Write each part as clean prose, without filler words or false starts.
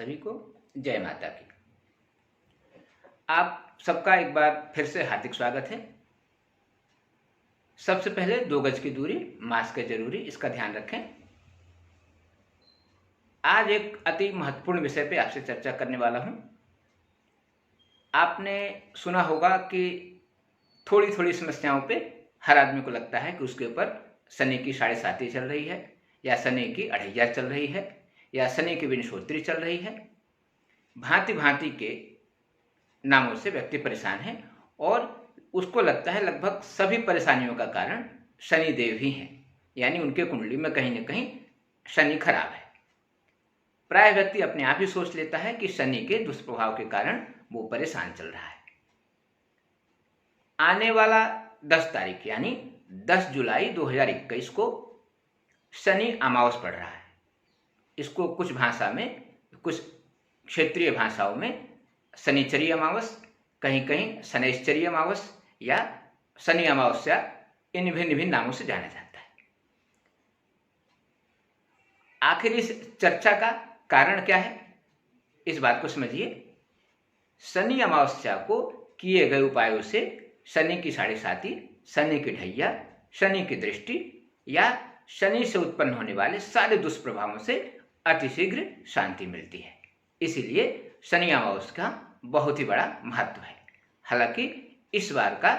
सभी को जय माता की। आप सबका एक बार फिर से हार्दिक स्वागत है। सबसे पहले 2 गज की दूरी, मास्क है जरूरी, इसका ध्यान रखें। आज एक अति महत्वपूर्ण विषय पे आपसे चर्चा करने वाला हूं। आपने सुना होगा कि थोड़ी थोड़ी समस्याओं पे हर आदमी को लगता है कि उसके ऊपर शनि की 7.5 चल रही है, या शनि की 2.5 चल रही है, या शनि की विंशोत्तरी चल रही है। भांति भांति के नामों से व्यक्ति परेशान है और उसको लगता है लगभग सभी परेशानियों का कारण शनिदेव ही हैं, यानी उनके कुंडली में कहीं न कहीं शनि खराब है। प्राय व्यक्ति अपने आप ही सोच लेता है कि शनि के दुष्प्रभाव के कारण वो परेशान चल रहा है। आने वाला 10 तारीख यानी 10 जुलाई 2021 को शनि अमावस पड़ रहा है। इसको कुछ भाषा में, कुछ क्षेत्रीय भाषाओं में शनिचरी अमावस, कहीं कहीं शनैश्चरी अमावस या शनि अमावस्या, इन भिन्न भिन्न नामों से जाना जाता है। आखिर इस चर्चा का कारण क्या है, इस बात को समझिए। शनि अमावस्या को किए गए उपायों से शनि की 7.5, शनि की ढैया, शनि की दृष्टि या शनि से उत्पन्न होने वाले सारे दुष्प्रभावों से अतिशीघ्र शांति मिलती है। इसीलिए शनि अमावस का बहुत ही बड़ा महत्व है। हालांकि इस बार का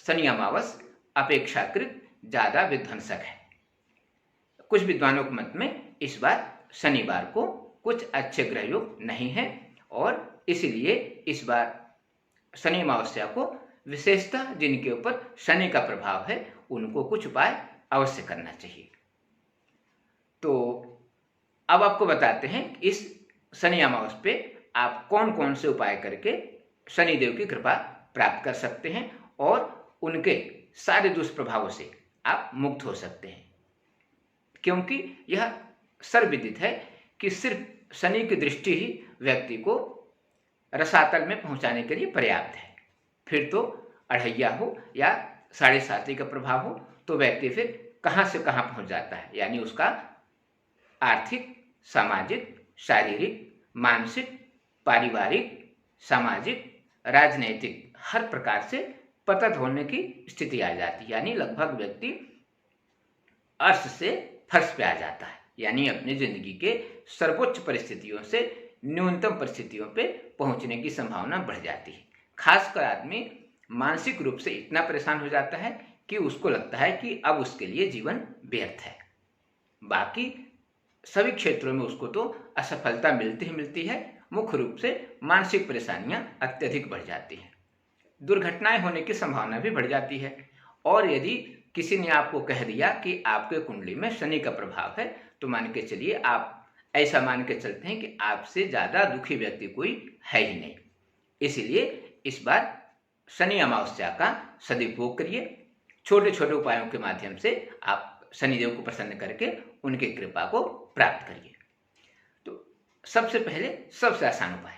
शनि अमावस अपेक्षाकृत ज़्यादा विध्वंसक है। कुछ विद्वानों के मत में इस बार शनिवार को कुछ अच्छे ग्रह योग नहीं है और इसीलिए इस बार शनि अमावस्या को विशेषतः जिनके ऊपर शनि का प्रभाव है उनको कुछ उपाय अवश्य करना चाहिए। तो अब आपको बताते हैं इस शनि अमावस पे आप कौन कौन से उपाय करके शनिदेव की कृपा प्राप्त कर सकते हैं और उनके सारे दुष्प्रभावों से आप मुक्त हो सकते हैं। क्योंकि यह सर्वविदित है कि सिर्फ शनि की दृष्टि ही व्यक्ति को रसातल में पहुंचाने के लिए पर्याप्त है। फिर तो 2.5 हो या 7.5 का प्रभाव हो तो व्यक्ति फिर कहां से कहां पहुंच जाता है, यानी उसका आर्थिक, सामाजिक, शारीरिक, मानसिक, पारिवारिक, सामाजिक, राजनैतिक हर प्रकार से पतन होने की स्थिति आ जाती है। यानी लगभग व्यक्ति अर्श से फर्श पे आ जाता है, यानी अपनी जिंदगी के सर्वोच्च परिस्थितियों से न्यूनतम परिस्थितियों पे पहुंचने की संभावना बढ़ जाती है। खासकर आदमी मानसिक रूप से इतना परेशान हो जाता है कि उसको लगता है कि अब उसके लिए जीवन व्यर्थ है। बाकी सभी क्षेत्रों में उसको तो असफलता मिलती ही मिलती है। मुख्य रूप से मानसिक परेशानियां अत्यधिक बढ़ जाती हैं, दुर्घटनाएं होने की संभावना भी बढ़ जाती है। और यदि किसी ने आपको कह दिया कि आपके कुंडली में शनि का प्रभाव है तो मान के चलिए, आप ऐसा मान के चलते हैं कि आपसे ज़्यादा दुखी व्यक्ति कोई है ही नहीं। इसीलिए इस बार शनि अमावस्या का सदुपयोग करिए। छोटे छोटे उपायों के माध्यम से आप शनिदेव को प्रसन्न करके उनकी कृपा को प्राप्त करिए। तो सबसे पहले सबसे आसान उपाय,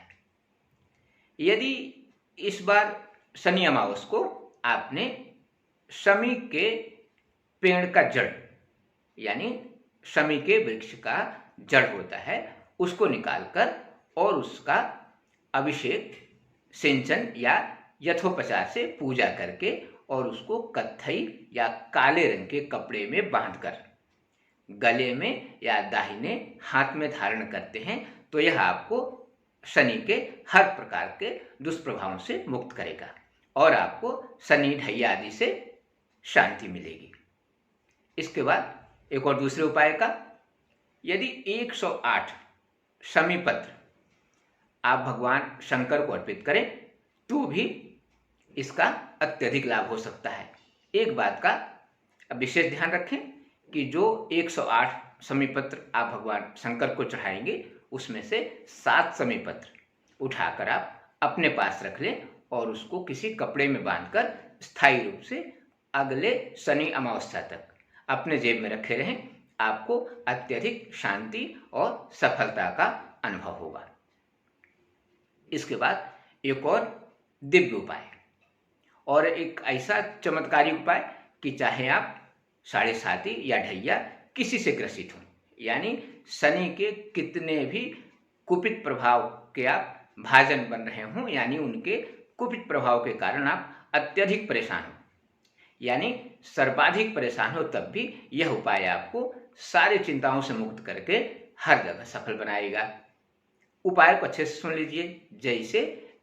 यदि इस बार शनि अमावस को आपने शमी के पेड़ का जड़, यानी शमी के वृक्ष का जड़ होता है, उसको निकालकर और उसका अभिषेक, सिंचन या यथोपचार से पूजा करके और उसको कत्थई या काले रंग के कपड़े में बांधकर गले में या दाहिने हाथ में धारण करते हैं तो यह आपको शनि के हर प्रकार के दुष्प्रभावों से मुक्त करेगा और आपको शनि ढैया आदि से शांति मिलेगी। इसके बाद एक और दूसरे उपाय का, यदि 108 शमी पत्र आप भगवान शंकर को अर्पित करें तो भी इसका अत्यधिक लाभ हो सकता है। एक बात का विशेष ध्यान रखें कि जो 108 शमी पत्र आप भगवान शंकर को चढ़ाएंगे उसमें से 7 शमी पत्र उठाकर आप अपने पास रख लें और उसको किसी कपड़े में बांधकर स्थायी रूप से अगले शनि अमावस्या तक अपने जेब में रखे रहें। आपको अत्यधिक शांति और सफलता का अनुभव होगा। इसके बाद एक और दिव्य उपाय और एक ऐसा चमत्कारिक उपाय कि चाहे आप 7.5 या ढैया किसी से ग्रसित हों, यानी शनि के कितने भी कुपित प्रभाव के आप भाजन बन रहे हों, यानी उनके कुपित प्रभाव के कारण आप अत्यधिक परेशान हो, यानी सर्वाधिक परेशान हो, तब भी यह उपाय आपको सारी चिंताओं से मुक्त करके हर जगह सफल बनाएगा। उपाय को अच्छे से सुन लीजिए। जैसे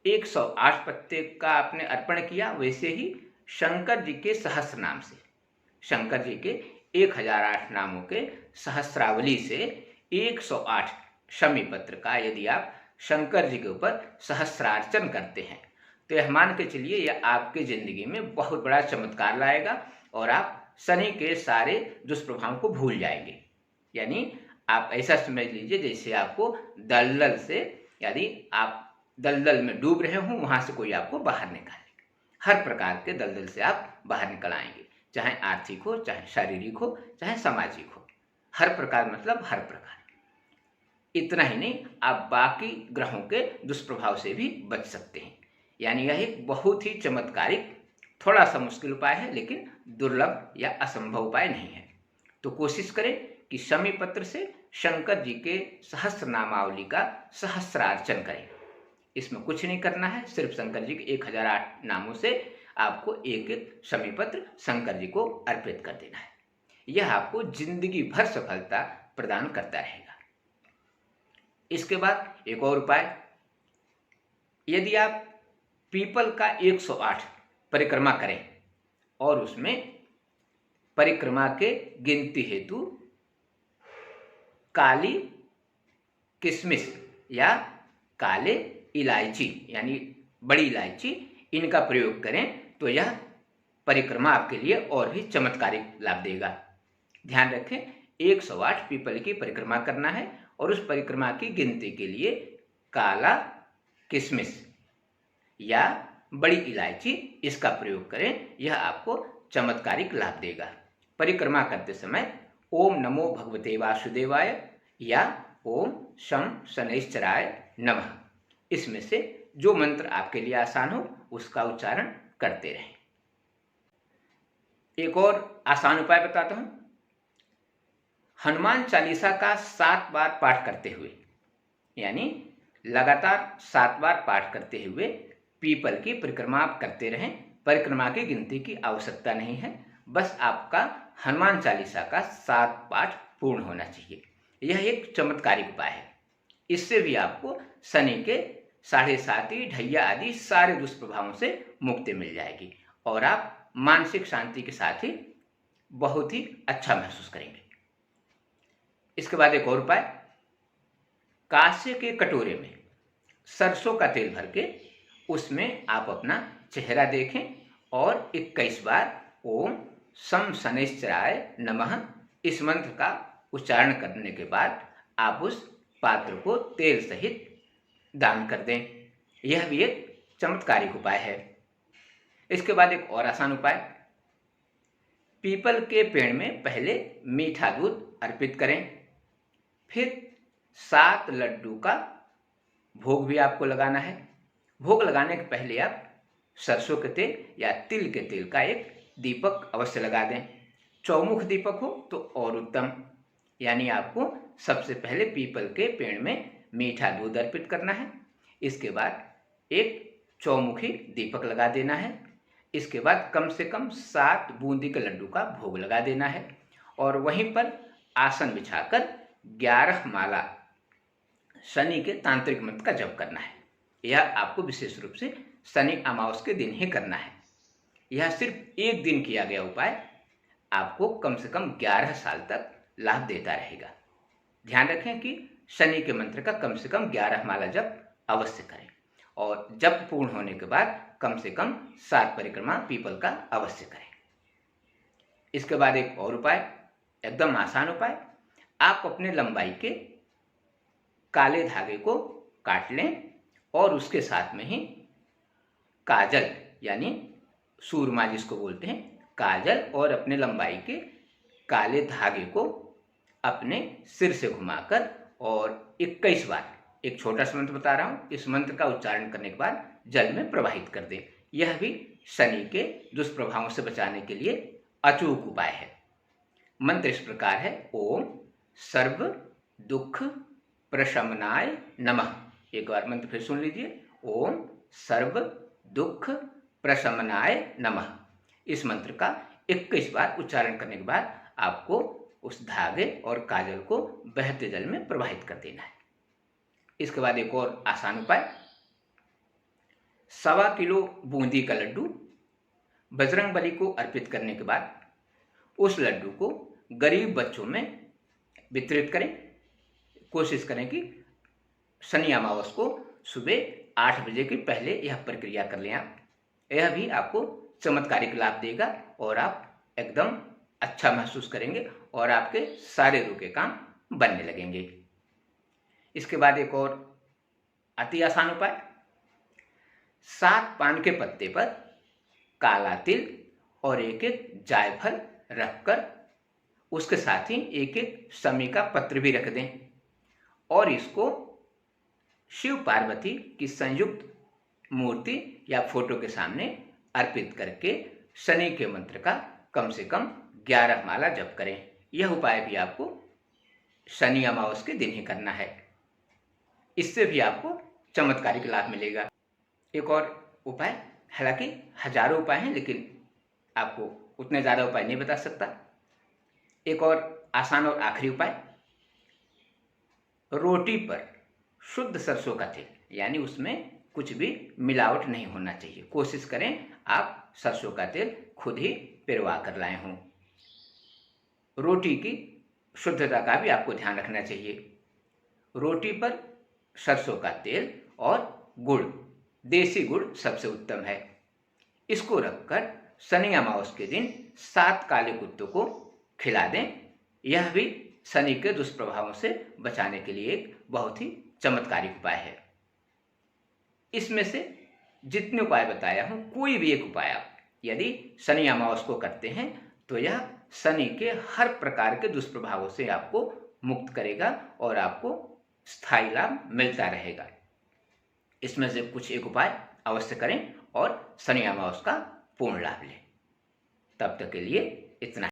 108 पत्ते का आपने अर्पण किया, वैसे ही शंकर जी के सहस्र नाम से, शंकर जी के 1008 नामों के सहस्रावली से 108 शमी पत्र का यदि आप शंकर जी के ऊपर सहस्रार्चन करते हैं, तो यह मान के चलिए यह आपकी जिंदगी में बहुत बड़ा चमत्कार लाएगा और आप शनि के सारे दुष्प्रभावों को भूल जाएंगे। यानी आप ऐसा समझ लीजिए जैसे आपको दलदल से, यदि आप दलदल में डूब रहे हों, वहां से कोई आपको बाहर निकाले। हर प्रकार के दलदल से आप बाहर निकल आएंगे, चाहे आर्थिक हो, चाहे शारीरिक हो, चाहे सामाजिक हो। हर प्रकार मतलब हर प्रकार। इतना ही नहीं, आप बाकी ग्रहों के दुष्प्रभाव से भी बच सकते हैं। यानी यह एक बहुत ही चमत्कारिक, थोड़ा सा मुश्किल उपाय है, लेकिन दुर्लभ या असंभव उपाय नहीं है। तो कोशिश करें कि शमी पत्र से शंकर जी के सहस्र नामावली का सहस्रार्चन करें। इसमें कुछ नहीं करना है, सिर्फ शंकर जी के 1008 नामों से आपको एक एक शमी पत्र शंकर जी को अर्पित कर देना है। यह आपको जिंदगी भर सफलता प्रदान करता रहेगा। इसके बाद एक और उपाय, यदि आप पीपल का 108 परिक्रमा करें और उसमें परिक्रमा के गिनती हेतु काली किशमिश या काले इलायची यानी बड़ी इलायची, इनका प्रयोग करें तो यह परिक्रमा आपके लिए और भी चमत्कारिक लाभ देगा। ध्यान रखें, 108 पीपल की परिक्रमा करना है और उस परिक्रमा की गिनती के लिए काला किशमिश या बड़ी इलायची, इसका प्रयोग करें। यह आपको चमत्कारिक लाभ देगा। परिक्रमा करते समय ओम नमो भगवते वासुदेवाय या ओम शं शनैश्चराय नमः, इसमें से जो मंत्र आपके लिए आसान हो उसका उच्चारण करते रहें। एक और आसान उपाय बताता हूं। हनुमान चालीसा का 7 बार पाठ करते हुए, यानी लगातार 7 बार पाठ करते हुए पीपल की परिक्रमा आप करते रहें। परिक्रमा की गिनती की आवश्यकता नहीं है, बस आपका हनुमान चालीसा का 7 पाठ पूर्ण होना चाहिए। यह एक चमत्कारिक उपाय है। इससे भी आपको शनि के 7.5 ढैया आदि सारे दुष्प्रभावों से मुक्ति मिल जाएगी और आप मानसिक शांति के साथ ही बहुत ही अच्छा महसूस करेंगे। इसके बाद एक और उपाय, कांसे के कटोरे में सरसों का तेल भर के उसमें आप अपना चेहरा देखें और 21 बार ओम शं शनैश्चराय नमः इस मंत्र का उच्चारण करने के बाद आप उस पात्र को तेल सहित दान कर दें। यह भी एक चमत्कारिक उपाय है। इसके बाद एक और आसान उपाय, पीपल के पेड़ में पहले मीठा दूध अर्पित करें, फिर 7 लड्डू का भोग भी आपको लगाना है। भोग लगाने के पहले आप सरसों के तेल या तिल के तेल का एक दीपक अवश्य लगा दें। चौमुख दीपक हो तो और उत्तम। यानी आपको सबसे पहले पीपल के पेड़ में मीठा दूध अर्पित करना है, इसके बाद एक चौमुखी दीपक लगा देना है, इसके बाद कम से कम 7 बूंदी के लड्डू का भोग लगा देना है और वहीं पर आसन बिछाकर 11 माला शनि के तांत्रिक मंत्र का जप करना है। यह आपको विशेष रूप से शनि अमावस के दिन ही करना है। यह सिर्फ एक दिन किया गया उपाय आपको कम से कम 11 साल तक लाभ देता रहेगा। ध्यान रखें कि शनि के मंत्र का कम से कम 11 माला जप अवश्य करें और जप पूर्ण होने के बाद कम से कम 7 परिक्रमा पीपल का अवश्य करें। इसके बाद एक और उपाय, एकदम आसान उपाय, आप अपने लंबाई के काले धागे को काट लें और उसके साथ में ही काजल यानी सूरमा जिसको बोलते हैं, काजल और अपने लंबाई के काले धागे को अपने सिर से घुमाकर और 21 बार, एक छोटा सा मंत्र बता रहा हूं, इस मंत्र का उच्चारण करने के बाद जल में प्रवाहित कर दें। यह भी शनि के दुष्प्रभावों से बचाने के लिए अचूक उपाय है। मंत्र इस प्रकार है, ओम सर्व दुख प्रशमनाय नमः। एक बार मंत्र फिर सुन लीजिए, ओम सर्व दुख प्रशमनाय नमः। इस मंत्र का 21 बार उच्चारण करने के बाद आपको उस धागे और काजल को बहते जल में प्रवाहित कर देना है। इसके बाद एक और आसान उपाय, 1.25 किलो बूंदी का लड्डू बजरंगबली को अर्पित करने के बाद उस लड्डू को गरीब बच्चों में वितरित करें। कोशिश करें कि शनि अमावस को सुबह 8 बजे के पहले यह प्रक्रिया कर लें आप। यह भी आपको चमत्कारिक लाभ देगा और आप एकदम अच्छा महसूस करेंगे और आपके सारे रुके काम बनने लगेंगे। इसके बाद एक और अति आसान उपाय, 7 पान के पत्ते पर काला तिल और एक एक जायफल रखकर उसके साथ ही एक एक शमी का पत्र भी रख दें और इसको शिव पार्वती की संयुक्त मूर्ति या फोटो के सामने अर्पित करके शनि के मंत्र का कम से कम 11 माला जप करें। यह उपाय भी आपको शनि अमावस के दिन ही करना है। इससे भी आपको चमत्कारिक लाभ मिलेगा। एक और उपाय, हालांकि हजारों उपाय हैं लेकिन आपको उतने ज़्यादा उपाय नहीं बता सकता। एक और आसान और आखिरी उपाय, रोटी पर शुद्ध सरसों का तेल, यानी उसमें कुछ भी मिलावट नहीं होना चाहिए। कोशिश करें आप सरसों का तेल खुद ही पिरवा कर लाए हों। रोटी की शुद्धता का भी आपको ध्यान रखना चाहिए। रोटी पर सरसों का तेल और गुड़, देसी गुड़ सबसे उत्तम है। इसको रखकर शनि अमावस के दिन 7 काले कुत्तों को खिला दें। यह भी शनि के दुष्प्रभावों से बचाने के लिए एक बहुत ही चमत्कारिक उपाय है। इसमें से जितने उपाय बताया हूं, कोई भी एक उपाय आप यदि शनि अमावस को करते हैं तो यह शनि के हर प्रकार के दुष्प्रभावों से आपको मुक्त करेगा और आपको स्थायी लाभ मिलता रहेगा। इसमें से कुछ एक उपाय अवश्य करें और शनि अमावस का पूर्ण लाभ लें। तब तक के लिए इतना।